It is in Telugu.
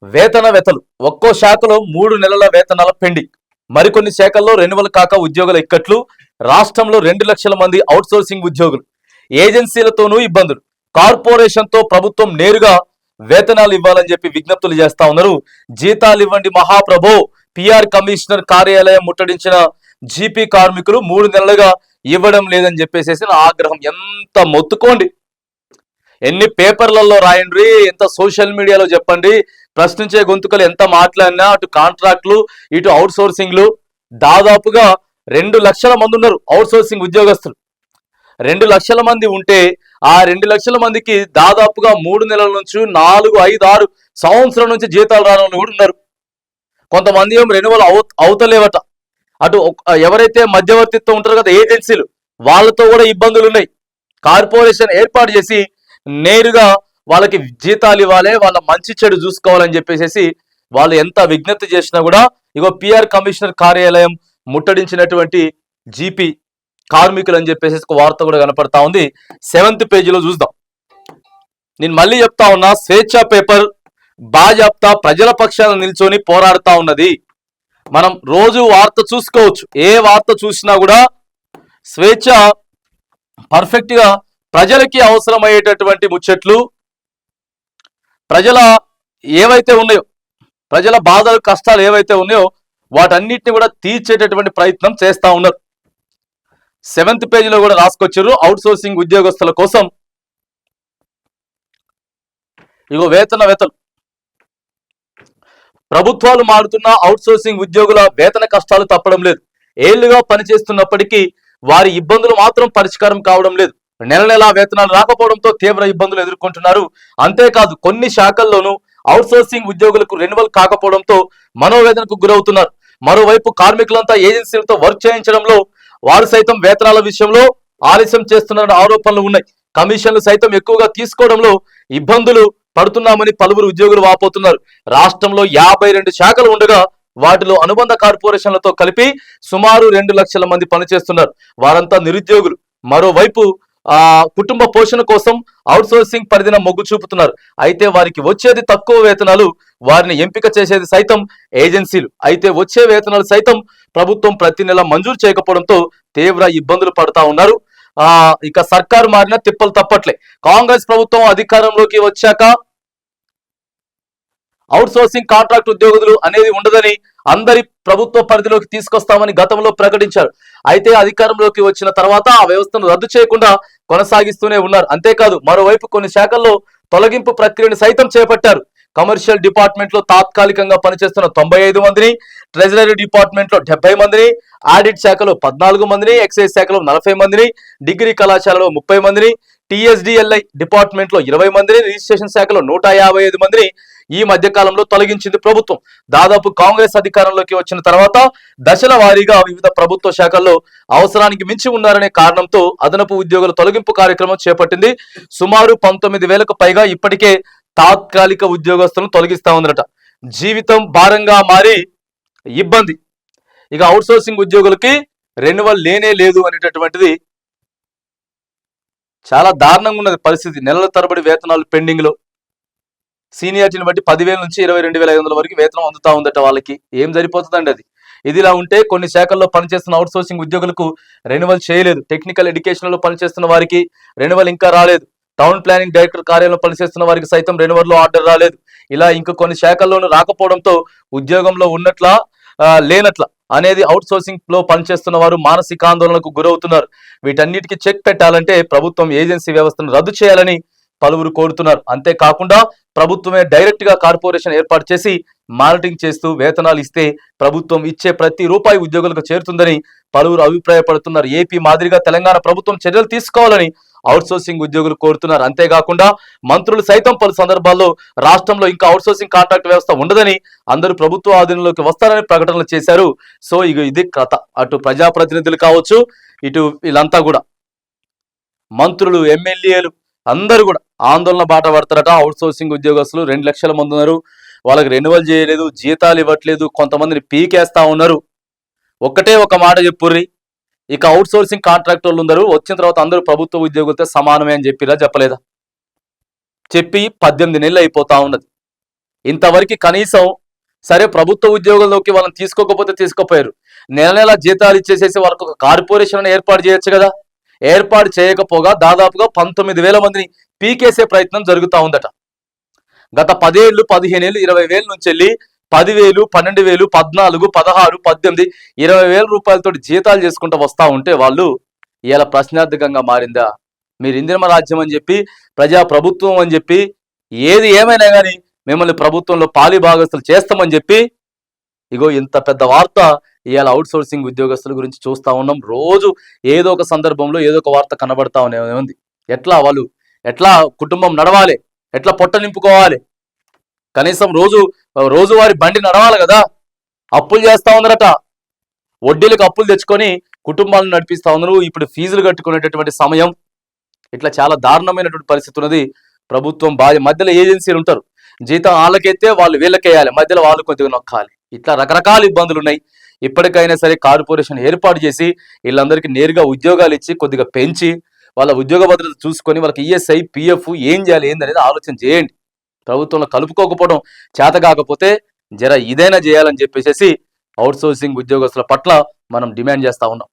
వెతలు ఒక్కో శాఖలో 3 నెలల వేతనాల పెండింగ్. మరికొన్ని శాఖల్లో రెన్యువల్ కాక ఉద్యోగుల ఇక్కట్లు. రాష్ట్రంలో 2 లక్షల మంది అవుట్సోర్సింగ్ ఉద్యోగులు. ఏజెన్సీలతోనూ ఇబ్బందులు. కార్పొరేషన్తో ప్రభుత్వం నేరుగా వేతనాలు ఇవ్వాలని చెప్పి విజ్ఞప్తులు చేస్తా ఉన్నారు. జీతాలు ఇవ్వండి మహాప్రభో. పిఆర్ కమిషనర్ కార్యాలయం ముట్టడించిన జీపీ కార్మికులు 3 నెలలుగా ఇవ్వడం లేదని చెప్పేసి ఆగ్రహం. ఎంత మొత్తుకోండి, ఎన్ని పేపర్లలో రాయండి, ఎంత సోషల్ మీడియాలో చెప్పండి, ప్రశ్నించే గొంతుకలు ఎంత మాట్లాడినా అటు కాంట్రాక్టులు ఇటు అవుట్ సోర్సింగ్లు. దాదాపుగా 2 లక్షల మంది ఉన్నారు అవుట్ సోర్సింగ్ ఉద్యోగస్తులు. 2 లక్షల మంది ఉంటే ఆ 2 లక్షల మందికి దాదాపుగా 3 నెలల నుంచి 4, 5, 6 సంవత్సరం నుంచి జీతాలు రాని కూడా ఉన్నారు. కొంతమంది ఏమో రెన్యువల్ అవుతలేవట. అటు ఎవరైతే మధ్యవర్తిత్వం ఉంటారో కదా ఏజెన్సీలు, వాళ్ళతో కూడా ఇబ్బందులు ఉన్నాయి. కార్పొరేషన్ ఏర్పాటు చేసి నేరుగా వాళ్ళకి జీతాలు ఇవ్వాలి, వాళ్ళ మంచి చెడు చూసుకోవాలని చెప్పేసి వాళ్ళు ఎంత విజ్ఞప్తి చేసినా కూడా ఇగో పిఆర్ కమిషనర్ కార్యాలయం ముట్టడించినటువంటి జీపీ కార్మికులు అని చెప్పేసి ఒక వార్త కూడా కనపడతా ఉంది. 7th పేజీలో చూద్దాం. నేను మళ్ళీ చెప్తా ఉన్నా, స్వేచ్ఛ పేపర్ బాజాప్తా ప్రజల పక్షాన నిల్చొని పోరాడుతా ఉన్నది. మనం రోజు వార్త చూసుకోవచ్చు. ఏ వార్త చూసినా కూడా స్వేచ్ఛ పర్ఫెక్ట్ గా ప్రజలకి అవసరమయ్యేటటువంటి ముచ్చట్లు, ప్రజల ఏవైతే ఉన్నాయో, ప్రజల బాధలు కష్టాలు ఏవైతే ఉన్నాయో వాటన్నిటిని కూడా తీర్చేటటువంటి ప్రయత్నం చేస్తా ఉన్నారు. 7th పేజీలో కూడా రాసుకొచ్చారు. అవుట్ సోర్సింగ్ ఉద్యోగస్తుల కోసం ఇగో వెతలు. ప్రభుత్వాలు మారుతున్న అవుట్ సోర్సింగ్ ఉద్యోగుల వేతన కష్టాలు తప్పడం లేదు. ఏళ్లుగా పనిచేస్తున్నప్పటికీ వారి ఇబ్బందులు మాత్రం పరిష్కారం కావడం లేదు. నెల వేతనాలు రాకపోవడంతో తీవ్ర ఇబ్బందులు ఎదుర్కొంటున్నారు. అంతేకాదు కొన్ని శాఖల్లోనూ అవుట్ సోర్సింగ్ ఉద్యోగులకు రెన్యువల్ కాకపోవడంతో మనోవేదనకు గురవుతున్నారు. మరోవైపు కార్మికులంతా ఏజెన్సీలతో వర్క్ చేయించడంలో వారు సైతం వేతనాల విషయంలో ఆలస్యం చేస్తున్నారన్న ఆరోపణలు ఉన్నాయి. కమిషన్లు సైతం ఎక్కువగా తీసుకోవడంలో ఇబ్బందులు పడుతున్నామని పలువురు ఉద్యోగులు వాపోతున్నారు. రాష్ట్రంలో 52 శాఖలు ఉండగా వాటిలో అనుబంధ కార్పొరేషన్లతో కలిపి సుమారు 2 లక్షల మంది పనిచేస్తున్నారు. వారంతా నిరుద్యోగులు. మరోవైపు కుటుంబ పోషణ కోసం అవుట్ సోర్సింగ్ పరిధిన మొగ్గు చూపుతున్నారు. అయితే వారికి వచ్చేది తక్కువ వేతనాలు, వారిని ఎంపిక చేసేది సైతం ఏజెన్సీలు. అయితే వచ్చే వేతనాలు సైతం ప్రభుత్వం ప్రతి నెల మంజూరు చేయకపోవడంతో తీవ్ర ఇబ్బందులు పడతా ఉన్నారు. ఇక సర్కారు మారిన తిప్పలు తప్పట్లే. కాంగ్రెస్ ప్రభుత్వం అధికారంలోకి వచ్చాక అవుట్ సోర్సింగ్ కాంట్రాక్ట్ ఉద్యోగులు అనేది ఉండదని, అందరి ప్రభుత్వ పరిధిలోకి తీసుకొస్తామని గతంలో ప్రకటించారు. అయితే అధికారంలోకి వచ్చిన తర్వాత ఆ వ్యవస్థను రద్దు చేయకుండా కొనసాగిస్తూనే ఉన్నారు. అంతేకాదు మరోవైపు కొన్ని శాఖల్లో తొలగింపు ప్రక్రియను సైతం చేపట్టారు. కమర్షియల్ డిపార్ట్మెంట్ లో తాత్కాలికంగా పనిచేస్తున్న 95 మందిని, ట్రెజరీ డిపార్ట్మెంట్ లో 70 మందిని, ఆడిట్ శాఖలో 14 మందిని, ఎక్సైజ్ శాఖలో 40 మందిని, డిగ్రీ కళాశాలలో 30 మందిని, టీఎస్డిఎల్ఐ డిపార్ట్మెంట్ లో 20 మందిని, రిజిస్ట్రేషన్ శాఖలో 155 మందిని ఈ మధ్య కాలంలో తొలగించింది ప్రభుత్వం. దాదాపు కాంగ్రెస్ అధికారంలోకి వచ్చిన తర్వాత దశల వారీగా వివిధ ప్రభుత్వ శాఖల్లో అవసరానికి మించి ఉన్నారనే కారణంతో అదనపు ఉద్యోగుల తొలగింపు కార్యక్రమం చేపట్టింది. సుమారు 19,000కు పైగా ఇప్పటికే తాత్కాలిక ఉద్యోగస్తులను తొలగిస్తా ఉందట. జీవితం భారంగా మారి ఇబ్బంది. ఇక అవుట్ సోర్సింగ్ ఉద్యోగులకి రెన్యువల్ లేనే లేదు అనేటటువంటిది చాలా దారుణంగా ఉన్నది పరిస్థితి. నెలల తరబడి వేతనాలు పెండింగ్ లో, సీనియారిటీని బట్టి 10,000 నుంచి 22,500 వరకు వేతనం అందుతా ఉందట. వాళ్ళకి ఏం సరిపోతుందండి అది. ఇదిలా ఉంటే కొన్ని శాఖల్లో పనిచేస్తున్న అవుట్ సోర్సింగ్ ఉద్యోగులకు రెన్యువల్ చేయలేదు. టెక్నికల్ ఎడ్యుకేషన్ లో పనిచేస్తున్న వారికి రెన్యువల్ ఇంకా రాలేదు. టౌన్ ప్లానింగ్ డైరెక్టర్ కార్యాలయంలో పనిచేస్తున్న వారికి సైతం రెన్యువల్ లో ఆర్డర్ రాలేదు. ఇలా ఇంకా కొన్ని శాఖల్లోనూ రాకపోవడంతో ఉద్యోగంలో ఉన్నట్లా లేనట్ల అనేది అవుట్ సోర్సింగ్ లో పనిచేస్తున్న వారు మానసిక ఆందోళనకు గురవుతున్నారు. వీటన్నిటికీ చెక్ పెట్టాలంటే ప్రభుత్వం ఏజెన్సీ వ్యవస్థను రద్దు చేయాలని పలువురు కోరుతున్నారు. అంతేకాకుండా ప్రభుత్వమే డైరెక్ట్ గా కార్పొరేషన్ ఏర్పాటు చేసి మానిటరింగ్ చేస్తూ వేతనాలు ఇస్తే ప్రభుత్వం ఇచ్చే ప్రతి రూపాయి ఉద్యోగులకు చేరుతుందని పలువురు అభిప్రాయపడుతున్నారు. ఏపీ మాదిరిగా తెలంగాణ ప్రభుత్వం చర్యలు తీసుకోవాలని అవుట్ సోర్సింగ్ ఉద్యోగులు కోరుతున్నారు. అంతేకాకుండా మంత్రులు సైతం పలు సందర్భాల్లో రాష్ట్రంలో ఇంకా అవుట్ సోర్సింగ్ కాంట్రాక్ట్ వ్యవస్థ ఉండదని, అందరూ ప్రభుత్వ ఆధీనంలోకి వస్తారని ప్రకటనలు చేశారు. సో ఇది కథ. అటు ప్రజాప్రతినిధులు కావచ్చు, ఇటు వీళ్ళంతా కూడా మంత్రులు, ఎమ్మెల్యేలు అందరూ కూడా ఆందోళన బాట పడతారట. అవుట్ సోర్సింగ్ ఉద్యోగస్తులు 2 లక్షల మంది ఉన్నారు. వాళ్ళకి రెన్యువల్ చేయలేదు, జీతాలు ఇవ్వట్లేదు, కొంతమందిని పీకేస్తా ఉన్నారు. ఒక్కటే ఒక మాట చెప్పుర్రి, ఇక అవుట్ సోర్సింగ్ కాంట్రాక్టర్లు ఉన్నారు, వచ్చిన తర్వాత అందరూ ప్రభుత్వ ఉద్యోగులతో సమానమే అని చెప్పిరా చెప్పలేదా? చెప్పి 18 నెలలు అయిపోతా ఉన్నది. ఇంతవరకు కనీసం సరే ప్రభుత్వ ఉద్యోగంలోకి వాళ్ళని తీసుకోకపోతే తీసుకోపోయారు, నెల నెల జీతాలు ఇచ్చేసేసి వాళ్ళకు ఒక కార్పొరేషన్ ఏర్పాటు చేయొచ్చు కదా. ఏర్పాటు చేయకపోగా దాదాపుగా 19,000 మందిని పీకేసే ప్రయత్నం జరుగుతూ ఉందట. గత 10 ఏళ్ళు 15 ఏళ్ళు 20,000 నుంచి వెళ్ళి 10,000 12,000 14 16 18 20,000 రూపాయలతో జీతాలు చేసుకుంటూ వస్తూ ఉంటే వాళ్ళు ఇలా ప్రశ్నార్థకంగా మారిందా? మీరు ఇందిరమ రాజ్యం అని చెప్పి ప్రజా ప్రభుత్వం అని చెప్పి ఏది ఏమైనా కానీ మిమ్మల్ని ప్రభుత్వంలో పాలి భాగస్తులు చేస్తామని చెప్పి ఇగో ఇంత పెద్ద వార్త ఇవాళ అవుట్ సోర్సింగ్ ఉద్యోగస్తుల గురించి చూస్తూ ఉన్నాం. రోజు ఏదో ఒక సందర్భంలో ఏదో ఒక వార్త కనబడతా ఉంది. ఎట్లా కుటుంబం నడవాలి, ఎట్లా పొట్ట నింపుకోవాలి, కనీసం రోజువారి బండి నడవాలి కదా. అప్పులు చేస్తా ఉన్నారట, వడ్డీలకు అప్పులు తెచ్చుకొని కుటుంబాలను నడిపిస్తా ఉన్నారు. ఇప్పుడు ఫీజులు కట్టుకునేటటువంటి సమయం, ఇట్లా చాలా దారుణమైనటువంటి పరిస్థితి ఉన్నది. ప్రభుత్వం మధ్యలో ఏజెన్సీలు ఉంటారు, జీతం వాళ్ళకైతే వాళ్ళు వీళ్ళకేయాలి, మధ్యలో వాళ్ళు కొద్దిగా నొక్కాలి. ఇట్లా రకరకాల ఇబ్బందులు ఉన్నాయి. ఇప్పటికైనా సరే కార్పొరేషన్ ఏర్పాటు చేసి వీళ్ళందరికీ నేరుగా ఉద్యోగాలు ఇచ్చి కొద్దిగా పెంచి వాళ్ళ ఉద్యోగ భద్రత చూసుకొని వాళ్ళకి ఈఎస్ఐ పిఎఫ్ ఏం చేయాలి ఏందనేది ఆలోచన చేయండి. ప్రభుత్వంలో కలుపుకోకపోవడం చేత కాకపోతే ఇదైనా చేయాలని చెప్పేసి అవుట్ సోర్సింగ్ ఉద్యోగస్తుల పట్ల మనం డిమాండ్ చేస్తా ఉన్నాం.